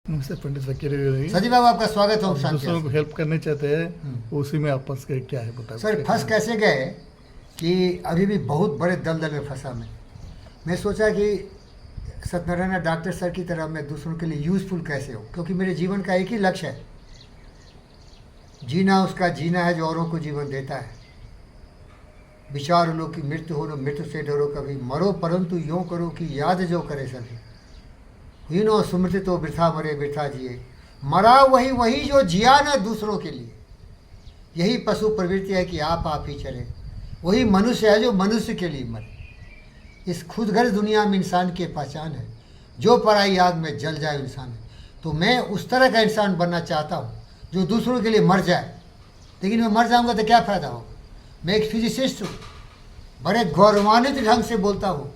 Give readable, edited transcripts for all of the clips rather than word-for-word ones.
नमस्ते पंडित फकीर जी। सजी बाबू आपका स्वागत हो। आप दूसरों को हेल्प करने चाहते हैं, उसी में आप फंस गए, क्या है बताओ। सर फंस कैसे गए कि अभी भी बहुत बड़े दलदल में फंसा मैं सोचा कि सत्यनारायण डॉक्टर सर की तरह मैं दूसरों के लिए यूज़फुल कैसे हो, क्योंकि मेरे जीवन का एक ही लक्ष्य है, जीना उसका जीना है जो औरों को जीवन देता है। विचार लो कि मृत्यु हो, मृत्यु से डरो कभी, मरो परंतु यूँ करो कि याद जो करे सभी। हीनो सुमृति तो वृथा मरे वृथा जिए, मरा वही वही जो जिया न दूसरों के लिए। यही पशु प्रवृत्ति है कि आप ही चले, वही मनुष्य है जो मनुष्य के लिए मरे। इस खुदगर्ज दुनिया में इंसान की पहचान है, जो पराई आग में जल जाए इंसान। तो मैं उस तरह का इंसान बनना चाहता हूँ जो दूसरों के लिए मर जाए, लेकिन मैं मर जाऊँगा तो क्या फ़ायदा होगा। मैं एक फिजिसिस्ट हूँ, बड़े गौरवान्वित ढंग से बोलता हूँ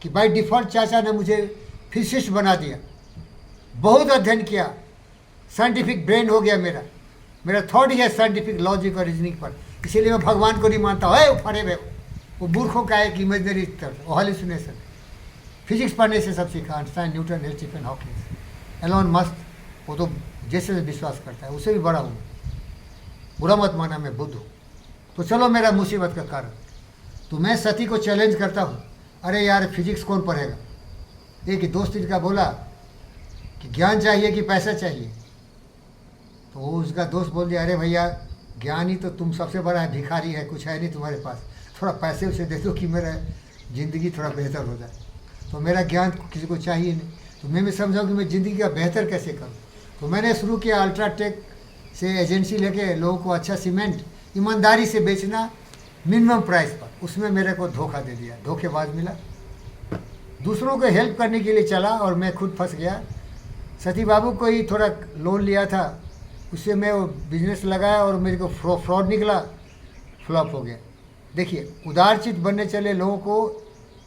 कि बाय डिफ़ॉल्ट चाचा ने मुझे फिजिसिस्ट बना दिया। बहुत अध्ययन किया, साइंटिफिक ब्रेन हो गया मेरा थॉट ही है साइंटिफिक लॉजिक और रीजनिंग पर। इसीलिए मैं भगवान को नहीं मानता हूँ। फरे वे वो मूर्खों का एक इमेजनरी वो हॉल्यूसिनेशन। फिजिक्स पढ़ने से सब सीखा, Einstein, Newton, Stephen Hawkins, Elon Musk, वो तो जैसे विश्वास करता है, उससे भी बड़ा हूँ। बुरा मत माना, मैं बुद्ध हूँ। तो चलो मेरा मुसीबत का कारण, तो मैं सती को चैलेंज करता हूँ, अरे यार फिजिक्स कौन पढ़ेगा। एक दोस्त इनका बोला कि ज्ञान चाहिए कि पैसा चाहिए, तो वो उसका दोस्त बोल दिया, अरे भैया ज्ञान ही तो तुम सबसे बड़ा है, भिखारी है, कुछ है नहीं तुम्हारे पास, थोड़ा पैसे उसे दे दो कि मेरा ज़िंदगी थोड़ा बेहतर हो जाए। तो मेरा ज्ञान किसी को चाहिए नहीं, तो मैं समझाऊँ कि मैं ज़िंदगी का बेहतर कैसे करूँ। तो मैंने शुरू किया अल्ट्राटेक से एजेंसी लेके लोगों को अच्छा सीमेंट ईमानदारी से बेचना मिनिमम प्राइस पर। उसमें मेरे को धोखा दे दिया, धोखेबाज मिला। दूसरों को हेल्प करने के लिए चला और मैं खुद फंस गया। सती बाबू को ही थोड़ा लोन लिया था, उससे मैं वो बिजनेस लगाया और मेरे को फ्रॉड निकला, फ्लॉप हो गया। देखिए, उदारचित बनने चले लोगों को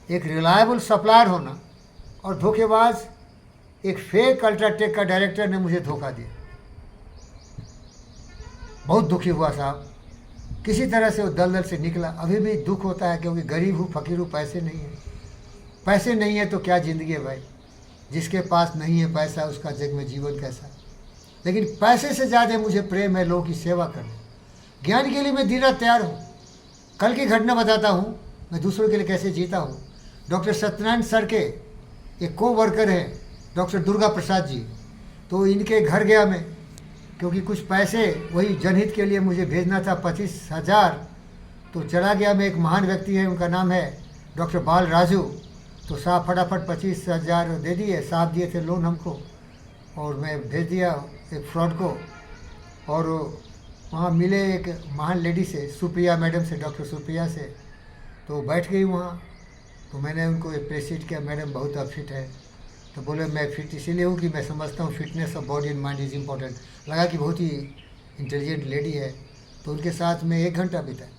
एक रिलायबल सप्लायर होना, और धोखेबाज एक फेक अल्ट्राटेक का डायरेक्टर ने मुझे धोखा दिया। बहुत दुखी हुआ साहब, किसी तरह से वो दलदल से निकला। अभी भी दुख होता है, क्योंकि गरीब हूँ, फकीर हूँ, पैसे नहीं है। पैसे नहीं है तो क्या ज़िंदगी है भाई। जिसके पास नहीं है पैसा, उसका जग में जीवन कैसा। लेकिन पैसे से ज़्यादा मुझे प्रेम है लोगों की सेवा करना। ज्ञान के लिए मैं दिन रात तैयार हूँ। कल की घटना बताता हूँ, मैं दूसरों के लिए कैसे जीता हूँ। डॉक्टर सत्यनारायण सर के एक को वर्कर हैं, डॉक्टर दुर्गा प्रसाद जी। तो इनके घर गया मैं, क्योंकि कुछ पैसे वही जनहित के लिए मुझे भेजना था, 25,000। तो चला गया मैं। एक महान व्यक्ति है, उनका नाम है डॉक्टर बाल राजू। तो साहब फटाफट 25,000 दे दिए, साहब दिए थे लोन हमको, और मैं भेज दिया एक फ्रॉड को। और वहाँ मिले एक महान लेडी से, सुप्रिया मैडम से, डॉक्टर सुप्रिया से। तो बैठ गई वहाँ, तो मैंने उनको अप्रिशिएट किया, मैडम बहुत फिट है। तो बोले मैं फिट इसीलिए हूँ कि मैं समझता हूँ fitness of body and mind is important. लगा कि बहुत ही इंटेलिजेंट लेडी है। तो उनके साथ मैं 1 घंटा बिताया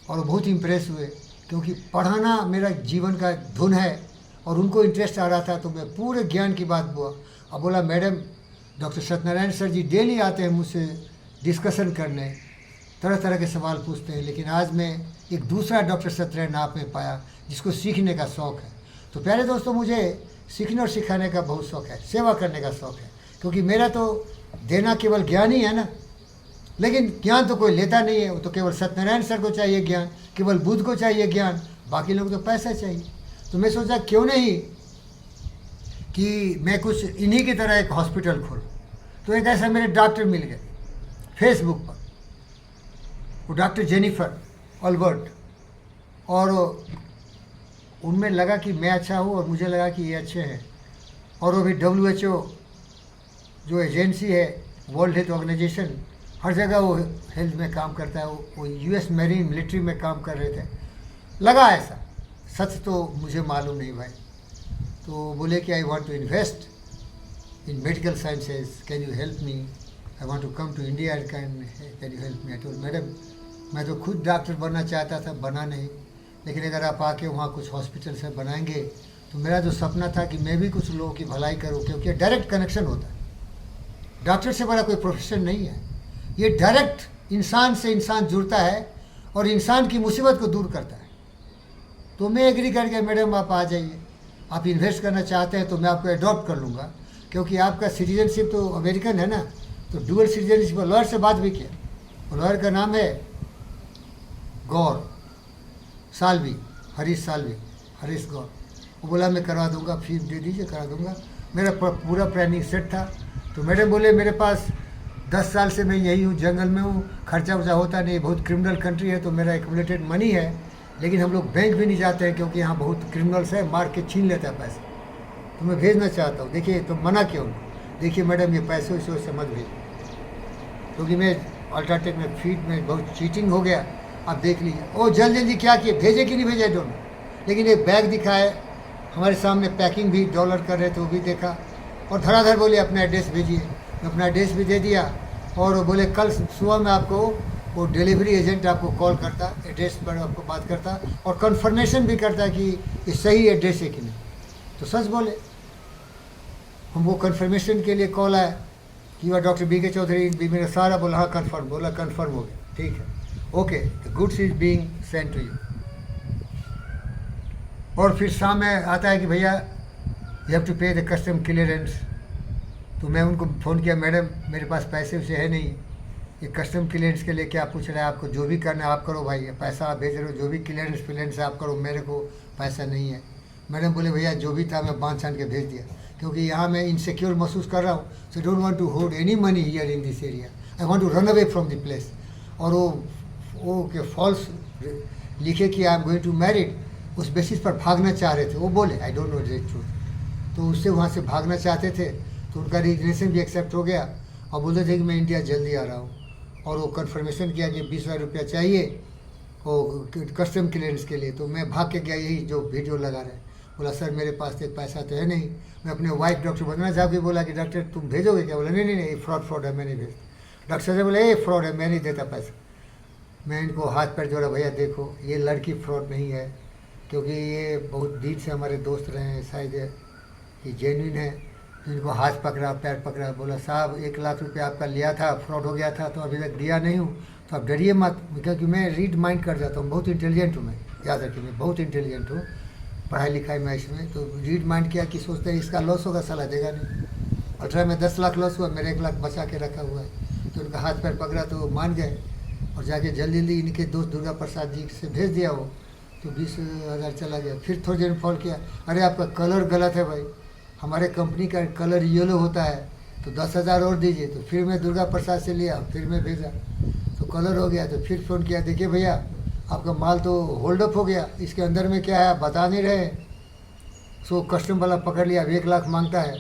और बहुत इम्प्रेस हुए, क्योंकि पढ़ाना मेरा जीवन का धुन है और उनको इंटरेस्ट आ रहा था। तो मैं पूरे ज्ञान की बात हुआ। अब बोला, मैडम डॉक्टर सत्यनारायण सर जी डेली आते हैं मुझसे डिस्कशन करने, तरह तरह के सवाल पूछते हैं, लेकिन आज मैं एक दूसरा डॉक्टर सत्यनारायण आप में पाया जिसको सीखने का शौक़ है। तो प्यारे दोस्तों, मुझे सीखने और सिखाने का बहुत शौक़ है, सेवा करने का शौक़ है, क्योंकि मेरा तो देना केवल ज्ञान ही है ना। लेकिन ज्ञान तो कोई लेता नहीं है, वो तो केवल सत्यनारायण सर को चाहिए ज्ञान, केवल बुद्ध को चाहिए ज्ञान, बाकी लोग तो पैसा चाहिए। तो मैं सोचा क्यों नहीं कि मैं कुछ इन्हीं की तरह एक हॉस्पिटल खोलूँ। तो एक ऐसा मेरे डॉक्टर मिल गए फेसबुक पर, वो डॉक्टर जेनिफर अल्बर्ट, और उनमें लगा कि मैं अच्छा हूँ और मुझे लगा कि ये अच्छे हैं। और वो भी WHO जो एजेंसी है, वर्ल्ड हेल्थ ऑर्गेनाइजेशन, हर जगह वो हेल्थ में काम करता है। वो US मैरीन मिलिट्री में काम कर रहे थे। लगा ऐसा, सच तो मुझे मालूम नहीं भाई। तो बोले कि I want to invest in medical sciences, can you help me, I want to come to India, can you help me. I told, madam मैं तो खुद डॉक्टर बनना चाहता था, बना नहीं, लेकिन अगर आप आके वहाँ कुछ हॉस्पिटल से बनाएंगे तो मेरा जो सपना था कि मैं भी कुछ लोगों की भलाई करूँ, क्योंकि डायरेक्ट कनेक्शन होता है। डॉक्टर से बड़ा कोई प्रोफेशन नहीं है। ये डायरेक्ट इंसान से इंसान जुड़ता है और इंसान की मुसीबत को दूर करता है। तो मैं एग्री कर गया, मैडम आप आ जाइए, आप इन्वेस्ट करना चाहते हैं तो मैं आपको एडॉप्ट कर लूँगा, क्योंकि आपका सिटीजनशिप तो अमेरिकन है ना, तो डुअल सिटीजनशिप। लॉयर से बात भी किया, लॉयर का नाम है गौर सालवी, हरीश सालवी, हरीश गौर। वो बोला मैं करवा दूंगा, फीस दे दीजिए करा दूंगा। मेरा पूरा प्लानिंग सेट था। तो मैडम बोले मेरे पास 10 साल से मैं यही हूँ, जंगल में हूँ, खर्चा वर्चा होता नहीं, बहुत क्रिमिनल कंट्री है, तो मेरा एक्यूमुलेटेड मनी है, लेकिन हम लोग बैंक भी नहीं जाते हैं क्योंकि यहाँ बहुत क्रिमिनल्स है, मार के छीन लेता है पैसे, तो मैं भेजना चाहता हूँ। देखिए तो मना क्यों? देखिए मैडम ये पैसे वैसे से मत भेज, क्योंकि मैं अल्ट्राटेक में फीड में बहुत चीटिंग हो गया। आप देख लीजिए। ओ जल्दी क्या किए, भेजे कि नहीं भेजे दोनों, लेकिन एक बैग दिखाए हमारे सामने, पैकिंग भी डॉलर कर रहे थे, वो भी देखा, और धड़ाधड़ बोले अपना एड्रेस भेजिए। मैं अपना एड्रेस भी दे दिया, और वो बोले कल सुबह में आपको वो डिलीवरी एजेंट आपको कॉल करता, एड्रेस पर आपको बात करता और कंफर्मेशन भी करता कि ये सही एड्रेस है कि नहीं। तो सच बोले। हमको कंफर्मेशन के लिए कॉल आया कि वह डॉक्टर बी के चौधरी भी, मेरा सारा बोला हाँ कन्फर्म, बोला कन्फर्म हो गया, ठीक है, okay, the goods is being send to you. और फिर शाम में आता है कि भैया you have to pay the custom clearance. तो मैं उनको फ़ोन किया, मैडम मेरे पास पैसे वैसे है नहीं, ये कस्टम क्लियरेंस के लिए क्या पूछ रहे हैं, आपको जो भी करना है आप करो भाई, पैसा आप भेज रहे हो, जो भी क्लियरेंस फिलेंस है आप करो, मेरे को पैसा नहीं है। मैडम बोले भैया जो भी था मैं बांध छान के भेज दिया, क्योंकि यहाँ मैं इनसिक्योर महसूस कर रहा हूँ, so don't want to hold any money here in this area, I want to run away from the place. और वो के फॉल्स लिखे कि I am going to married, उस बेसिस पर भागना चाह रहे थे। वो बोले I don't know the truth, तो उससे वहाँ से भागना चाहते थे, तो उनका रिजनेशन भी एक्सेप्ट हो गया और बोलते थे कि मैं इंडिया जल्दी आ रहा हूँ। और वो कन्फर्मेशन किया कि 20,000 रुपया चाहिए वो कस्टम क्लियरेंस के लिए। तो मैं भाग के गया, यही जो वीडियो लगा रहे, बोला सर मेरे पास तो पैसा तो है नहीं। मैं अपने वाइफ डॉक्टर वंदना साहब की बोला कि डॉक्टर तुम भेजोगे क्या? बोला नहीं नहीं नहीं, फ्रॉड है, मैं नहीं भेज। डॉक्टर साहब बोले ये फ्रॉड है, मैं नहीं देता पैसा। मैं इनको हाथ पैर जोड़ा, भैया देखो ये लड़की फ्रॉड नहीं है, क्योंकि ये बहुत दिन से हमारे दोस्त रहे हैं, शायद ये जेन्युइन है। तो इनको हाथ पकड़ा, पैर पकड़ा, बोला साहब 1 लाख रुपया आपका लिया था, फ्रॉड हो गया था, तो अभी तक दिया नहीं हूँ, तो आप डरिए मत, क्योंकि मैं रीड माइंड कर जाता हूँ, बहुत इंटेलिजेंट हूँ मैं, याद रखिए मैं बहुत इंटेलिजेंट हूँ, पढ़ाई लिखाई में इसमें। तो रीड माइंड किया कि सोचते हैं इसका लॉस होगा, साला देगा नहीं। 18 में 10 लाख लॉस हुआ, मेरे 1 लाख बचा के रखा हुआ है। तो उनका हाथ पैर पकड़ा तो मान गए, और जाके जल्दी जल्दी इनके दोस्त दुर्गा प्रसाद जी से भेज दिया वो, तो 20,000 चला गया। फिर थोड़ी देर में फोन किया, अरे आपका कलर गलत है भाई, हमारे कंपनी का कलर येलो होता है, तो 10,000 और दीजिए। तो फिर मैं दुर्गा प्रसाद से लिया, फिर मैं भेजा, तो कलर हो गया। तो फिर फ़ोन किया, देखिए भैया आपका माल तो होल्ड अप हो गया, इसके अंदर में क्या है आप बता नहीं रहे। सो कस्टम वाला पकड़ लिया, 1 लाख मांगता है।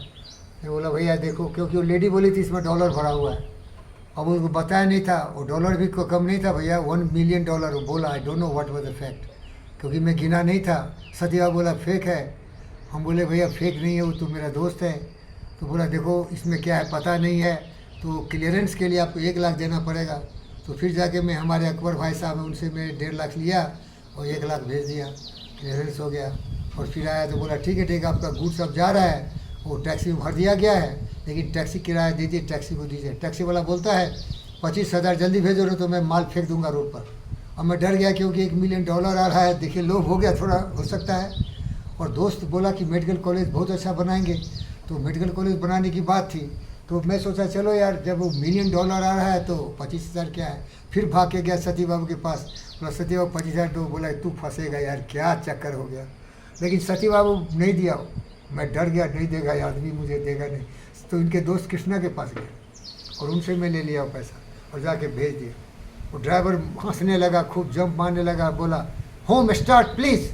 मैं बोला भैया देखो, क्योंकि वो लेडी बोली थी इसमें डॉलर भरा हुआ है, अब उनको बताया नहीं था, वो डॉलर भी को कम नहीं था भैया, $1 मिलियन। वो बोला आई don't know what was the fact, क्योंकि मैं गिना नहीं था। सतीवा बोला फेक है, हम बोले भैया फेक नहीं है, वो तो मेरा दोस्त है। तो बोला देखो इसमें क्या है पता नहीं है, तो क्लियरेंस के लिए आपको 1 लाख देना पड़ेगा। तो फिर जाके मैं हमारे अकबर भाई साहब उनसे मैं 1.5 लाख लिया और 1 लाख भेज दिया, क्लियरेंस हो गया। और फिर आया तो बोला ठीक है आपका गुड्स अब जा रहा है, वो टैक्सी में भर दिया गया है, लेकिन टैक्सी किराया दीजिए, टैक्सी को दीजिए। टैक्सी वाला बोलता है 25,000 जल्दी भेजो ना, तो मैं माल फेंक दूंगा रोड पर। अब मैं डर गया क्योंकि $1 मिलियन आ रहा है, देखिए लोभ हो गया थोड़ा, हो सकता है। और दोस्त बोला कि मेडिकल कॉलेज बहुत अच्छा बनाएंगे, तो मेडिकल कॉलेज बनाने की बात थी। तो मैं सोचा चलो यार जब वो $1 मिलियन आ रहा है तो 25,000 क्या है। फिर भाग के गया सती बाबू के पास, बोला सती बाबू 25,000 दो। बोला तू फंसेगा यार, क्या चक्कर हो गया। लेकिन सती बाबू नहीं दिया, मैं डर गया नहीं देगा ये आदमी, मुझे देगा नहीं। तो इनके दोस्त कृष्णा के पास गया और उनसे मैं ले लिया पैसा और जाके भेज दिया। वो ड्राइवर हंसने लगा, खूब जंप मारने लगा, बोला होम स्टार्ट प्लीज़।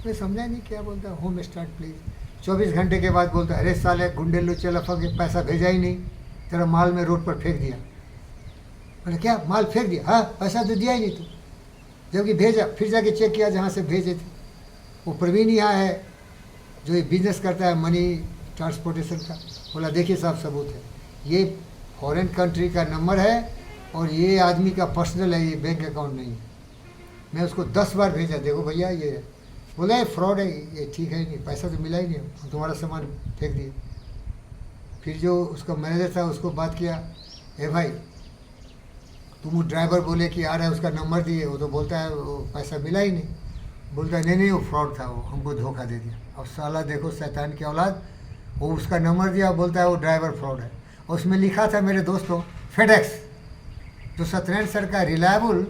मैं समझा नहीं क्या बोलता, होम स्टार्ट प्लीज़। 24 घंटे के बाद बोलता अरे साले गुंडे लुच्चे लफंगे, पैसा भेजा ही नहीं, तेरा माल में रोड पर फेंक दिया। मैंने क्या माल फेंक दिया? हाँ पैसा तो दिया ही नहीं तू, जबकि भेजा। फिर जाके चेक किया जहाँ से भेजे थे, वो प्रवीण यहाँ है जो ये बिजनेस करता है मनी ट्रांसपोर्टेशन का। बोला देखिए साहब सबूत है, ये फॉरेन कंट्री का नंबर है और ये आदमी का पर्सनल है, ये बैंक अकाउंट नहीं है। मैं उसको 10 बार भेजा, देखो भैया ये। बोला ये फ्रॉड है, ये ठीक है नहीं, पैसा तो मिला ही नहीं, हम तुम्हारा सामान फेंक दिए। फिर जो उसका मैनेजर था उसको बात किया, ए भाई तुम ड्राइवर बोले कि आ रहा है, उसका नंबर दिए, वो तो बोलता है वो पैसा मिला ही नहीं। बोलता है नहीं नहीं वो फ्रॉड था, वो हमको धोखा दे दिया। अब साला देखो शैतान की औलाद, वो उसका नंबर दिया, बोलता है वो ड्राइवर फ्रॉड है। उसमें लिखा था मेरे दोस्तों फेडेक्स, जो सत्यनारायण सर का रिलायबल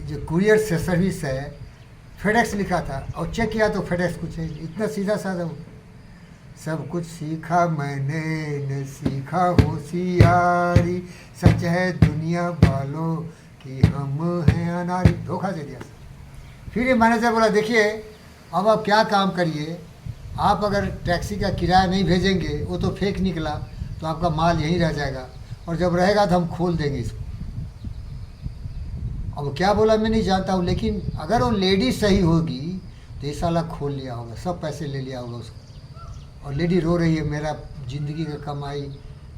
जो कुरियर से सर्विस है, फेडेक्स लिखा था। और चेक किया तो फेडेक्स कुछ है, इतना सीधा साधा वो। सब कुछ सीखा मैंने न सीखा होशियारी, सच है दुनिया वालों कि हम हैं अनारी। धोखा दे दिया। फिर ये मैनेजर बोला देखिए अब आप क्या काम करिए, आप अगर टैक्सी का किराया नहीं भेजेंगे, वो तो फेक निकला, तो आपका माल यहीं रह जाएगा, और जब रहेगा तो हम खोल देंगे इसको। अब क्या बोला मैं नहीं जानता हूँ, लेकिन अगर वो लेडी सही होगी तो ये साला खोल लिया होगा, सब पैसे ले लिया होगा उसको। और लेडी रो रही है, मेरा ज़िंदगी का कमाई,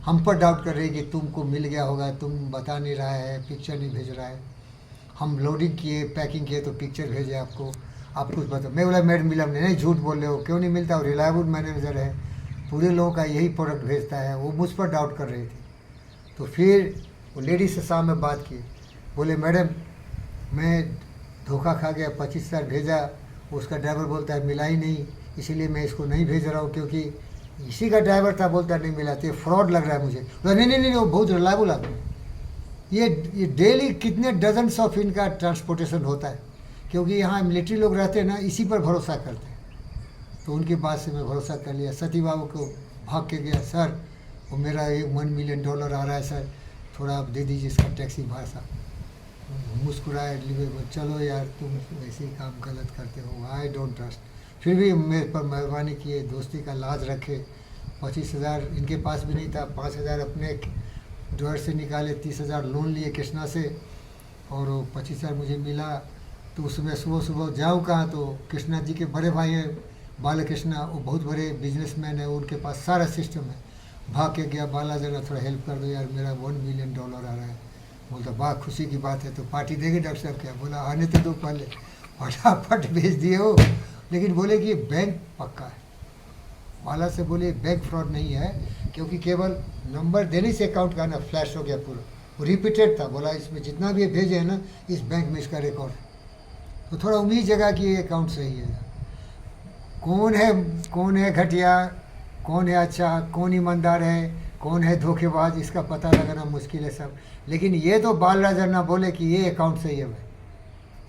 हम पर डाउट कर रही है कि तुमको मिल गया होगा, तुम बता नहीं रहा है, पिक्चर नहीं भेज रहा है। हम लोडिंग किए, पैकिंग किए तो पिक्चर भेजे आपको, आप कुछ बताओ। मैं बोला मैडम मिला नहीं, झूठ बोल रहे हो, क्यों नहीं मिलता? वो रिलायबल मैनेजर है, पूरे लोगों का यही प्रोडक्ट भेजता है। वो मुझ पर डाउट कर रही थी। तो फिर वो लेडी से शाम में बात की, बोले मैडम मैं धोखा खा गया, 25,000 भेजा, उसका ड्राइवर बोलता है मिला ही नहीं, इसीलिए मैं इसको नहीं भेज रहा हूँ, क्योंकि इसी का ड्राइवर था, बोलता नहीं मिला, तो ये फ्रॉड लग रहा है मुझे। नहीं नहीं नहीं, वो बहुत रिलायबल आदमी। ये डेली कितने डजन्स ऑफ इनका ट्रांसपोर्टेशन होता है, क्योंकि यहाँ मिलिट्री लोग रहते हैं ना, इसी पर भरोसा करते हैं। तो उनकी बात से मैं भरोसा कर लिया। सती बाबू को भाग के गया, सर वो मेरा $1 मिलियन आ रहा है सर, थोड़ा आप दे दीजिए इसका टैक्सी भाड़ा। मुस्कुराए, चलो यार तुम ऐसे ही काम गलत करते हो, आई डोंट ट्रस्ट। फिर भी मेरे पर मेहरबानी किए, दोस्ती का लाज रखे। 25,000 इनके पास भी नहीं था, 5,000 अपने ड्रॉयर से निकाले, 30,000 लोन लिए कृष्णा से, और वो 25,000 मुझे मिला। तो उसमें सुबह सुबह जाऊँ कहाँ, तो कृष्णा जी के बड़े भाई हैं बालकृष्णा, वो बहुत बड़े बिजनेसमैन है, उनके पास सारा सिस्टम है। भाग के गया, बाला जरा थोड़ा हेल्प कर दो यार, मेरा $1 मिलियन आ रहा है। बोलता वाह खुशी की बात है, तो पार्टी देंगे डॉक्टर साहब? क्या बोला, आने तो दो पहले। फटाफट भेज दिए वो, लेकिन बोले कि बैंक पक्का है। बाला से बोले बैंक फ्रॉड नहीं है, क्योंकि केवल नंबर देने से अकाउंट का ना फ्लैश हो गया पूरा, वो रिपीटेड था। बोला इसमें जितना भी भेजे है ना, इस बैंक में इसका रिकॉर्ड है। तो थोड़ा उम्मीद जगह कि ये अकाउंट सही है। कौन है घटिया, कौन है अच्छा, कौन ईमानदार है, कौन है धोखेबाज, इसका पता लगाना मुश्किल है सब। लेकिन ये तो बालराजर ना बोले कि ये अकाउंट सही है भाई,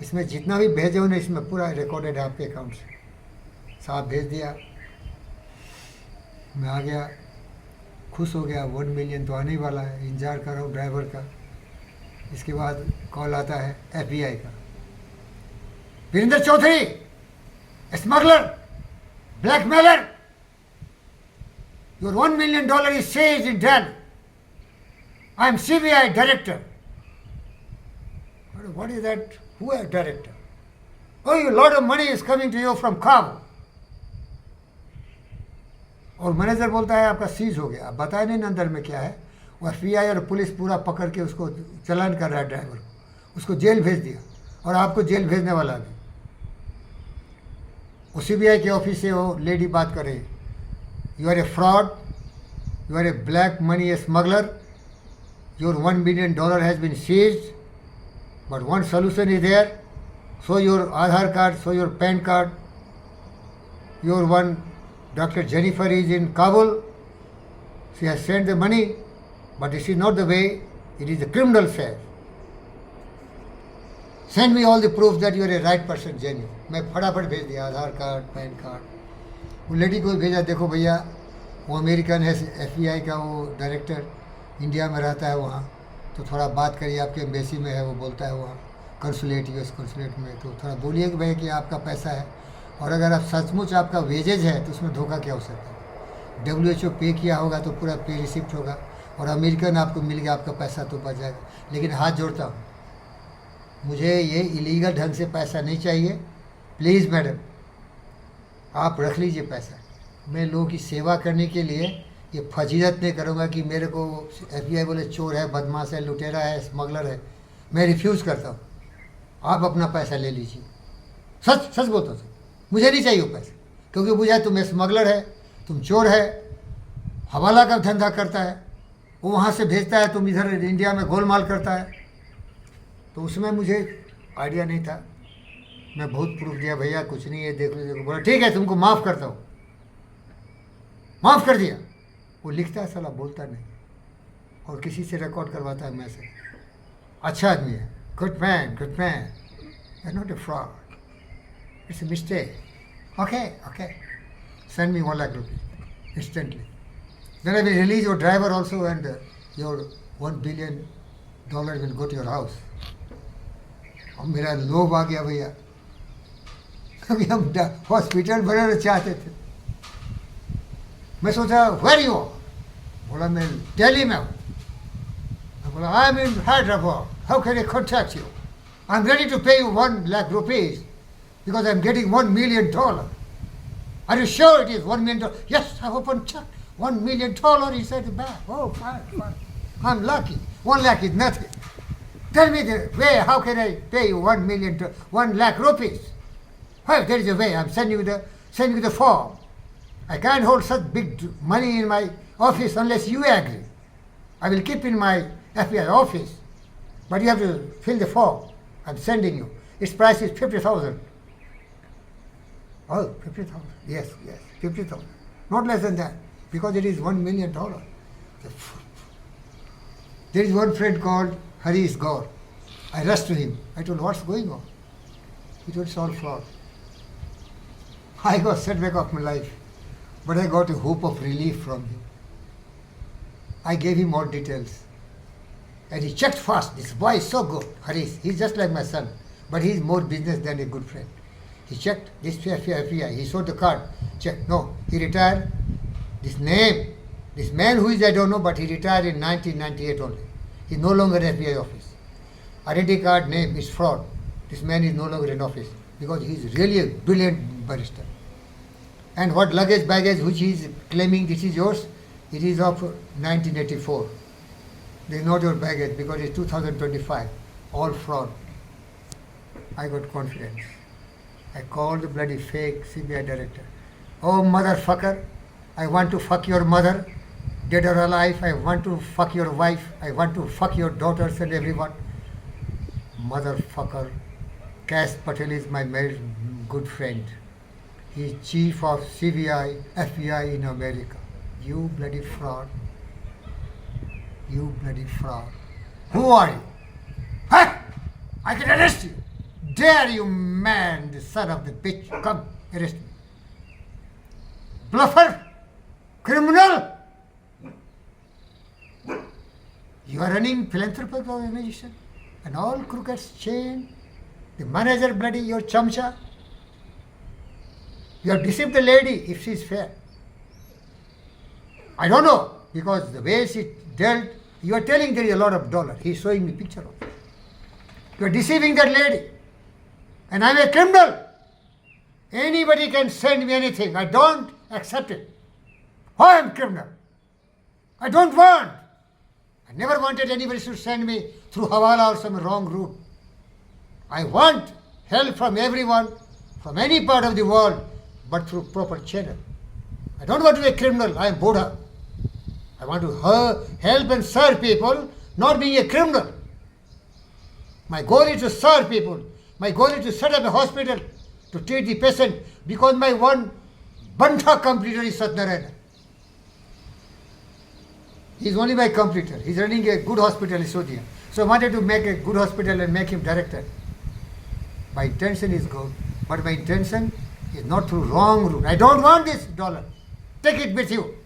इसमें जितना भी भेजे हो ना, इसमें पूरा रिकॉर्डेड है आपके अकाउंट से। साहब भेज दिया, मैं आ गया, खुश हो गया। 1 मिलियन तो आने ही वाला है, इंतजार कर रहा हूँ ड्राइवर का। इसके बाद कॉल आता है FBI का, Virendra Chaudhary smuggler, blackmailer, your $1 million is seized in Delhi. I am CBI director. What is that? Who is director? Oh, a lot of money is coming to you from Kabul. और manager बोलता है आपका seize हो गया। अब बताया नहीं अंदर में क्या है। वो FBI और पुलिस पूरा पकड़ के उसको चालान कर रहा है ड्राइवर को, उसको जेल भेज दिया, और आपको जेल भेजने वाला भी। वो CBI के ऑफिस से वो लेडी बात कर रही, you are a fraud, you are a black money smuggler, your $1 million has been seized, but one solution is there, show your Aadhaar card, show your PAN card, your one Dr. Jennifer is in Kabul, she has sent the money, but this is not the way, it is a criminal affair. Send me all the proof that you are a right person, Jennifer. मैं फटाफट भेज दिया, आधार card, pan card. वो lady को भेजा, देखो भैया वो अमेरिकन है, FBI का वो डायरेक्टर, इंडिया में रहता है वहाँ, तो थोड़ा बात करिए, आपके एम्बेसी में है, वो बोलता है वहाँ कंसुलेट, US कंसुलेट में, तो थोड़ा बोलिए कि भैया कि आपका पैसा है, और अगर आप सचमुच आपका वेजेज है तो उसमें धोखा क्या हो सकता है। WHO पे किया होगा तो पूरा पे रिसिप्ट होगा, और अमेरिकन आपको मिल गया, आपका पैसा तो बच जाएगा। लेकिन हाथ जोड़ता हूँ, मुझे ये इलीगल ढंग से पैसा नहीं चाहिए, प्लीज़ मैडम आप रख लीजिए पैसा। मैं लोगों की सेवा करने के लिए ये फजीलत नहीं करूँगा कि मेरे को FBI बोले चोर है, बदमाश है, लुटेरा है, स्मगलर है। मैं रिफ्यूज़ करता हूँ, आप अपना पैसा ले लीजिए। सच सच बोलता हूँ, मुझे नहीं चाहिए वो पैसा, क्योंकि मुझे तुम स्मगलर है, तुम चोर है, हवाला का धंधा करता है, वो वहाँ से भेजता है, तुम इधर इंडिया में गोलमाल करता है। तो उसमें मुझे आइडिया नहीं था, मैं बहुत प्रूफ दिया, भैया कुछ नहीं है, देख लो। बोला ठीक है तुमको माफ़ करता हूँ। माफ़ कर दिया। वो लिखता है, साला बोलता नहीं, और किसी से रिकॉर्ड करवाता है मैसेज। अच्छा आदमी है, good man, good man, you not a fraud, it's a mistake, okay okay, send me 1 lakh rupees instantly. Then I will release your driver also, and your $1 billion will go to your house. और मेरा लोभ आ गया भैया, क्योंकि हम hospital बनाना चाहते थे। मैं सोचा वेर यू, बोला मैं दिल्ली में हूँ। मैं बोला I am in Hyderabad, how can I contact you, I am ready to pay you 1 lakh rupees because I am getting $1 million. Are you sure it is $1 million? Yes, I opened check. $1 million inside the bag. Oh, fine, fine. I'm lucky. 1 lakh is nothing. Tell me the way. How can I pay you 1 lakh rupees? Well, there is a way. I'm sending you the form. I can't hold such big money in my office unless you agree. I will keep in my FBI office, but you have to fill the form. I'm sending you. Its price is 50,000. Oh, 50,000. Yes, 50,000. Not less than that, because it is $1 million. There is one friend called Harish Gaur. I rushed to him. I told him, what's going on? He told, it's all fraud. I got setback of my life, but I got a hope of relief from him. I gave him more details. And he checked fast. This boy is so good, Harish. He's just like my son, but he's more business than a good friend. He checked this FBI. He showed the card. Checked. No, he retired. This name, this man who is I don't know, but he retired in 1998 only. He's no longer in FBI office. Identity card name is fraud. This man is no longer in office because he is really a brilliant barrister. And what luggage, baggage, which he is claiming this is yours, it is of 1984. This is not your baggage because it's 2025. All fraud. I got confidence. I called the bloody fake CBI director. Oh, motherfucker, I want to fuck your mother, dead or alive. I want to fuck your wife. I want to fuck your daughters and everyone. Motherfucker, Cash Patel is my very good friend. He is chief of CBI, FBI in America. You bloody fraud. You bloody fraud. Who are you? Huh? I can arrest you. Dare you, man, the son of the bitch. Come, arrest me. Bluffer! Criminal! You are running philanthropic organization and all crookeds chain. The manager bloody your chamcha. You have deceived the lady if she is fair. I don't know, because the way she dealt, you are telling there is a lot of dollar. He is showing me picture of it. You are deceiving that lady. And I am a criminal. Anybody can send me anything. I don't accept it. I am criminal. I don't want. I never wanted anybody to send me through Hawala or some wrong route. I want help from everyone, from any part of the world, but through proper channel. I don't want to be a criminal. I am Buddha. I want to help and serve people, not being a criminal. My goal is to serve people. My goal is to set up a hospital to treat the patient, because my one Bantha completer is Satnarayana. He is only my completer. He is running a good hospital in Sodhya. So I wanted to make a good hospital and make him director. My intention is good, but my intention is not through wrong route. I don't want this dollar. Take it with you.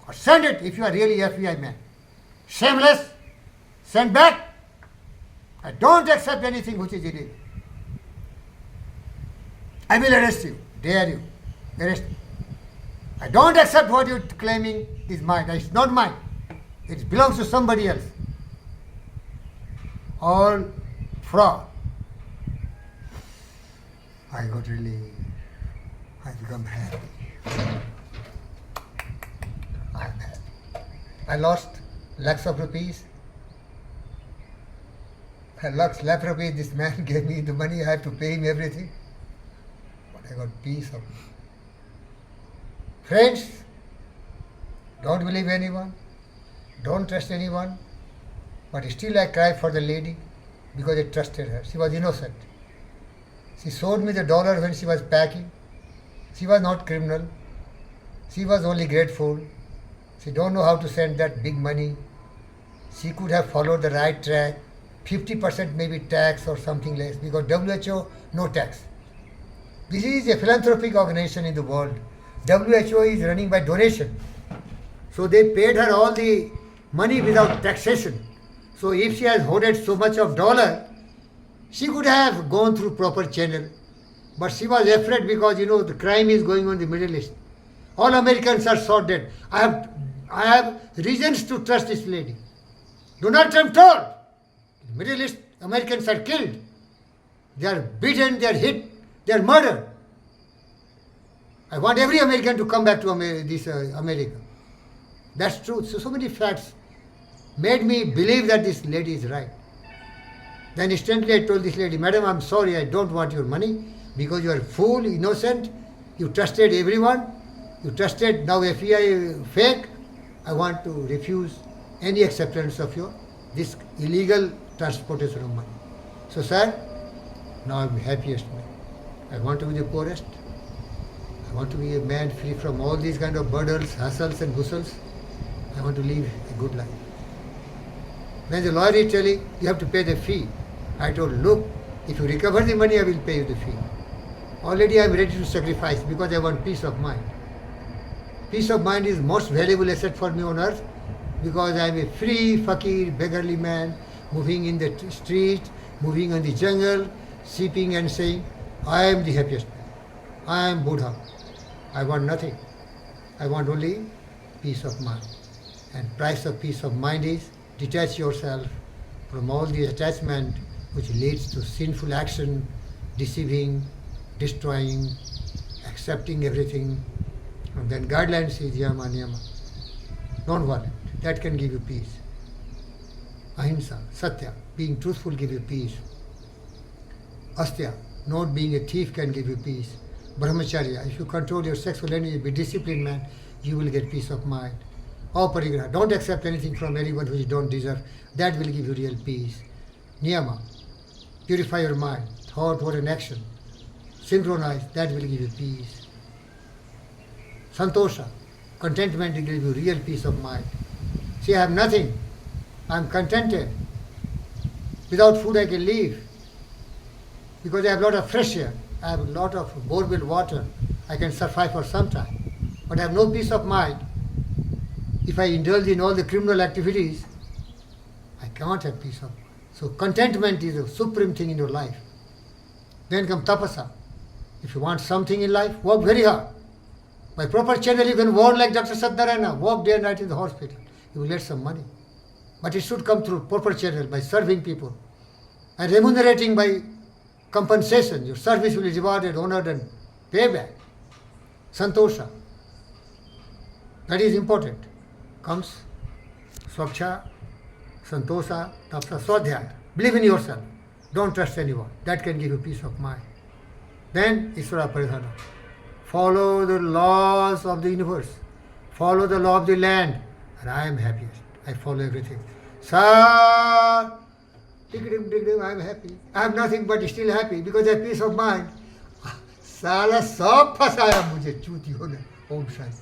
Or send it if you are really FBI man. Shameless. Send back. I don't accept anything which is illegal. I will arrest you. Dare you. Arrest me. I don't accept what you're claiming is mine. It's not mine. It belongs to somebody else. All fraud. I got relief. I become happy. I am happy. I lost lakhs of rupees. Lakhs of rupees, this man gave me the money, I had to pay him everything. But I got peace of mind. Friends, don't believe anyone, don't trust anyone, but still I cry for the lady because I trusted her. She was innocent. She showed me the dollar when she was packing. She was not criminal. She was only grateful. She don't know how to send that big money. She could have followed the right track. 50% maybe tax or something less, because WHO, no tax. This is a philanthropic organization in the world. WHO is running by donation. So they paid her all the money without taxation. So if she has hoarded so much of dollar, she could have gone through proper channel. But she was afraid because the crime is going on in the Middle East. All Americans are shot dead. I have reasons to trust this lady. Donald Trump told, in the Middle East, Americans are killed. They are beaten, they are hit, they are murdered. I want every American to come back to America. That's true. So many facts made me believe that this lady is right. Then instantly I told this lady, Madam, I'm sorry, I don't want your money because you are fool, innocent. You trusted everyone. You trusted now FBI fake. I want to refuse any acceptance of this illegal transportation of money. So, sir, now I'm happiest man. I want to be the poorest. I want to be a man free from all these kind of burdens, hassles and bustles. I want to live a good life. When the lawyer is telling, you have to pay the fee. I told, look, if you recover the money, I will pay you the fee. Already I am ready to sacrifice because I want peace of mind. Peace of mind is most valuable asset for me on earth because I am a free, fakir, beggarly man moving in the street, moving in the jungle, sleeping and saying, I am the happiest man. I am Buddha. I want nothing. I want only peace of mind. And price of peace of mind is detach yourself from all the attachment which leads to sinful action, deceiving, destroying, accepting everything. And then guidelines is yama niyama. Non-violent. That can give you peace. Ahimsa, satya, being truthful give you peace. Astya, not being a thief can give you peace. Brahmacharya, if you control your sexual energy, be disciplined man, you will get peace of mind. Aparigraha, don't accept anything from anyone which you don't deserve. That will give you real peace. Niyama, purify your mind, thought, word and action. Synchronize, that will give you peace. Santosha, contentment will give you real peace of mind. See, I have nothing. I am contented. Without food I can live. Because I have a lot of fresh air. I have a lot of borewell water. I can survive for some time. But I have no peace of mind. If I indulge in all the criminal activities, I can't have peace of mind. So contentment is the supreme thing in your life. Then comes tapasa. If you want something in life, work very hard. By proper channel, you can warn like Dr. Satyanarayana, work day and night in the hospital. You will get some money. But it should come through proper channel, by serving people. And remunerating by compensation. Your service will be rewarded, honored and payback. Santosha. That is important. Comes Swaksha, Santosha, Tapsa, Swadhyaya. Believe in yourself. Don't trust anyone. That can give you peace of mind. Then Isvara Paridhana. Follow the laws of the universe. Follow the law of the land. And I am happiest. I follow everything. Sir, dig-dim, I am happy. I have nothing but still happy because I have peace of mind. साला सब फंसाया मुझे चूतियों ने. Om Shanti.